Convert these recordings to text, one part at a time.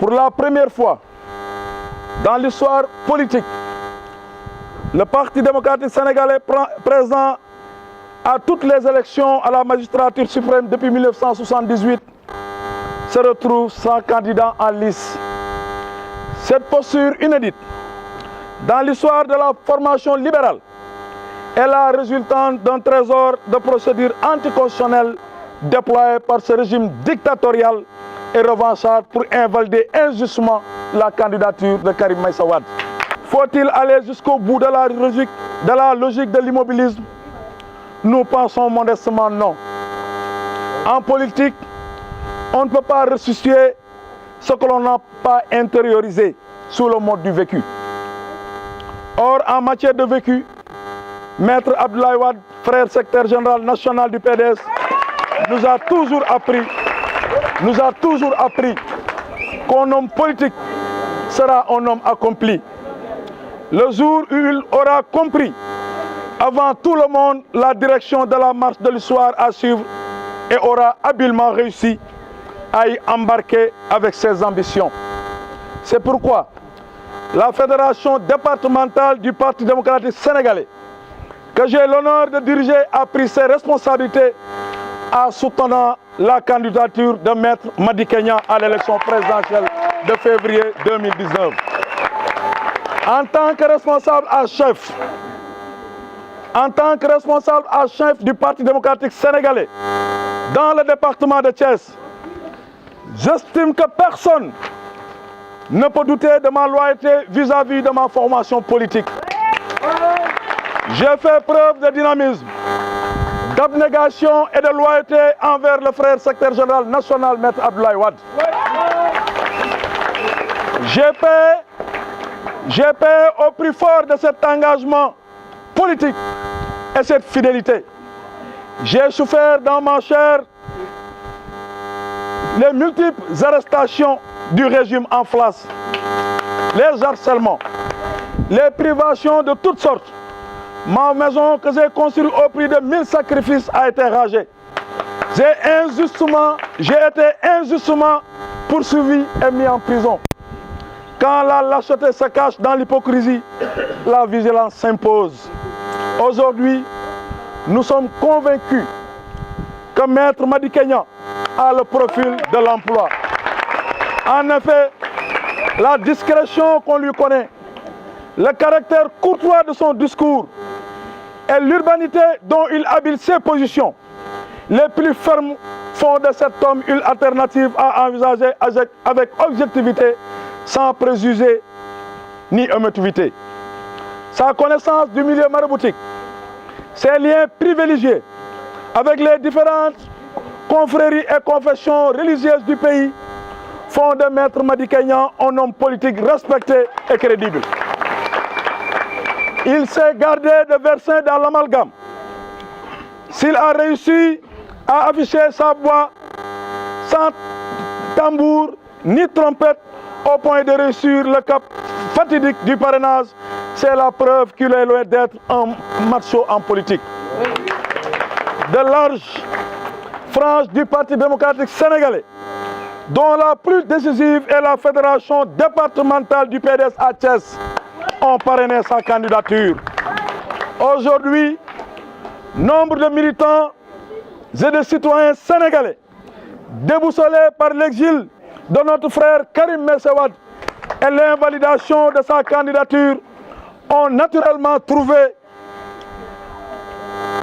Pour la première fois dans l'histoire politique, le Parti démocratique sénégalais présent à toutes les élections à la magistrature suprême depuis 1978 se retrouve sans candidat en lice. Cette posture inédite dans l'histoire de la formation libérale est la résultante d'un trésor de procédures anticonstitutionnelles déployé par ce régime dictatorial et revanchard pour invalider injustement la candidature de Karim Meïssa Wade. Faut-il aller jusqu'au bout de la logique de l'immobilisme? Nous pensons modestement non. En politique, on ne peut pas ressusciter ce que l'on n'a pas intériorisé sous le mode du vécu. Or, en matière de vécu, Maître Abdoulaye Wade, frère secrétaire général national du PDS, nous a toujours appris qu'un homme politique sera un homme accompli. Le jour où il aura compris avant tout le monde la direction de la marche de l'histoire à suivre et aura habilement réussi à y embarquer avec ses ambitions. C'est pourquoi la fédération départementale du Parti démocratique sénégalais, que j'ai l'honneur de diriger, a pris ses responsabilités en soutenant la candidature de Maître Madické Niang à l'élection présidentielle de février 2019. En tant que responsable en chef du Parti démocratique sénégalais dans le département de Thiès, j'estime que personne ne peut douter de ma loyauté vis-à-vis de ma formation politique. J'ai fait preuve de dynamisme, d'abnégation et de loyauté envers le frère secrétaire général national, Maître Abdoulaye Wade. J'ai payé au prix fort de cet engagement politique et cette fidélité. J'ai souffert dans ma chair les multiples arrestations du régime en place, les harcèlements, les privations de toutes sortes. Ma maison que j'ai construite au prix de 1000 sacrifices a été ragée. J'ai été injustement poursuivi et mis en prison. Quand la lâcheté se cache dans l'hypocrisie, la vigilance s'impose. Aujourd'hui, nous sommes convaincus que Maître Madické Niang a le profil de l'emploi. En effet, la discrétion qu'on lui connaît, le caractère courtois de son discours et l'urbanité dont il habite ses positions, les plus fermes font de cet homme une alternative à envisager avec objectivité, sans préjugés ni émotivité. Sa connaissance du milieu maraboutique, ses liens privilégiés avec les différentes confréries et confessions religieuses du pays font de Maître Madické Niang un homme politique respecté et crédible. Il s'est gardé de verser dans l'amalgame. S'il a réussi à afficher sa voix sans tambour ni trompette au point de réussir le cap fatidique du parrainage, c'est la preuve qu'il est loin d'être un macho en politique. De larges franges du Parti démocratique sénégalais, dont la plus décisive est la fédération départementale du PDS à Thiès, ont parrainé sa candidature. Aujourd'hui, nombre de militants et de citoyens sénégalais, déboussolés par l'exil de notre frère Karim Meïssa Wade et l'invalidation de sa candidature, ont naturellement trouvé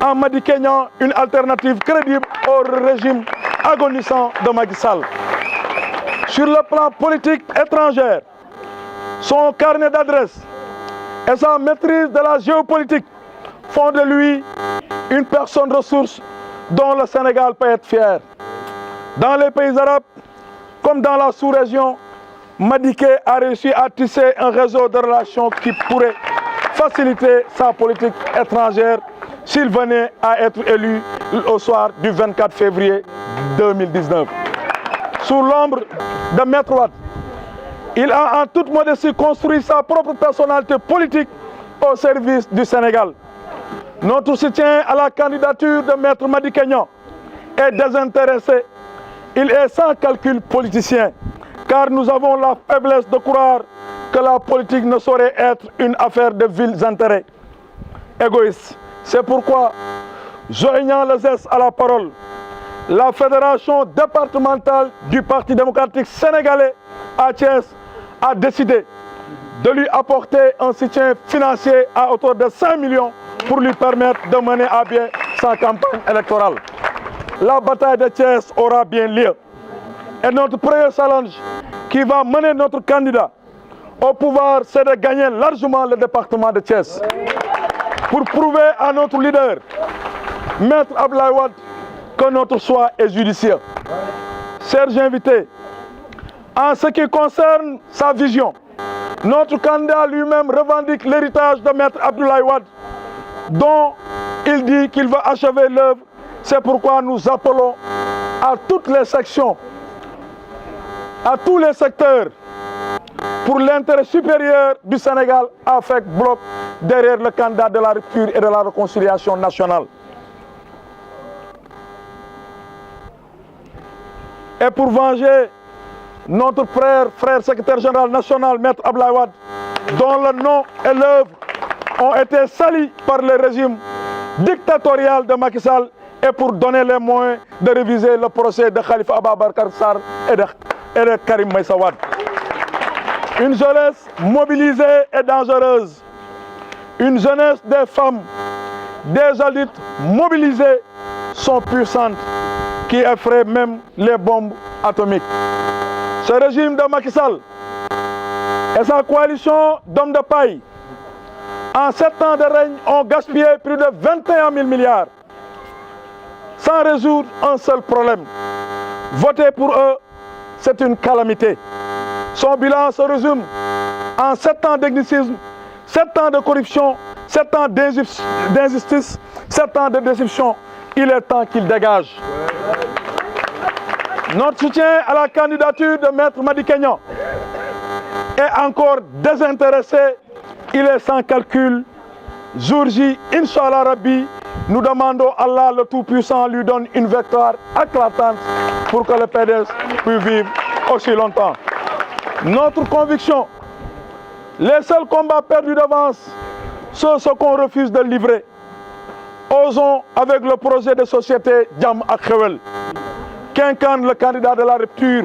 en Madické Niang une alternative crédible au régime agonissant de Macky Sall. Sur le plan politique étranger, son carnet d'adresses et sa maîtrise de la géopolitique font de lui une personne ressource dont le Sénégal peut être fier. Dans les pays arabes, comme dans la sous-région, Madické a réussi à tisser un réseau de relations qui pourrait faciliter sa politique étrangère s'il venait à être élu au soir du 24 février 2019. Sous l'ombre de Maître Wade, il a en toute modestie construit sa propre personnalité politique au service du Sénégal. Notre soutien à la candidature de Maître Madické Niang est désintéressé. Il est sans calcul politicien, car nous avons la faiblesse de croire que la politique ne saurait être une affaire de vils intérêts égoïstes. C'est pourquoi, joignant le zeste à la parole, la fédération départementale du Parti démocratique sénégalais à Thiès a décidé de lui apporter un soutien financier à hauteur de 5 millions pour lui permettre de mener à bien sa campagne électorale. La bataille de Thiès aura bien lieu. Et notre premier challenge qui va mener notre candidat au pouvoir, c'est de gagner largement le département de Thiès. Pour prouver à notre leader, Maître Abdoulaye Wade, que notre choix est judicieux. Chers invités, en ce qui concerne sa vision, notre candidat lui-même revendique l'héritage de Maître Abdoulaye Wade, dont il dit qu'il va achever l'œuvre. C'est pourquoi nous appelons à toutes les sections, à tous les secteurs, pour l'intérêt supérieur du Sénégal, à faire bloc derrière le candidat de la rupture et de la réconciliation nationale. Et pour venger notre frère secrétaire général national, Maître Abdoulaye Wade, dont le nom et l'œuvre ont été salis par le régime dictatorial de Macky Sall, et pour donner les moyens de réviser le procès de Khalifa Ababacar Sarr et de Karim Meïssa Wade. Une jeunesse mobilisée et dangereuse, une jeunesse des femmes, des adultes mobilisés sont puissantes, qui effraient même les bombes atomiques. Ce régime de Macky Sall et sa coalition d'hommes de paille, en 7 ans de règne, ont gaspillé plus de 21 000 milliards, sans résoudre un seul problème. Voter pour eux, c'est une calamité. Son bilan se résume en 7 ans d'ethnicisme, 7 ans de corruption, 7 ans d'injustice, 7 ans de déception. Il est temps qu'il dégage. Notre soutien à la candidature de Maître Madické Niang est encore désintéressé. Il est sans calcul. Jour J, Inch'Allah Rabbi, nous demandons à Allah le Tout-Puissant lui donne une victoire éclatante pour que le PDS puisse vivre aussi longtemps. Notre conviction, les seuls combats perdus d'avance sont ceux qu'on refuse de livrer. Osons avec le projet de société Jàmm ak Xewël, qu'incarne le candidat de la rupture,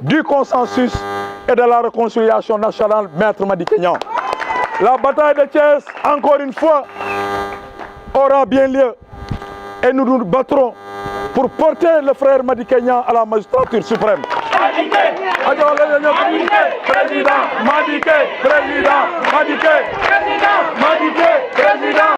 du consensus et de la réconciliation nationale, Maître Madické Niang. La bataille de Thiès, encore une fois, aura bien lieu et nous nous battrons pour porter le frère Madické Niang à la magistrature suprême. Madické, président, Madické, président, Madické.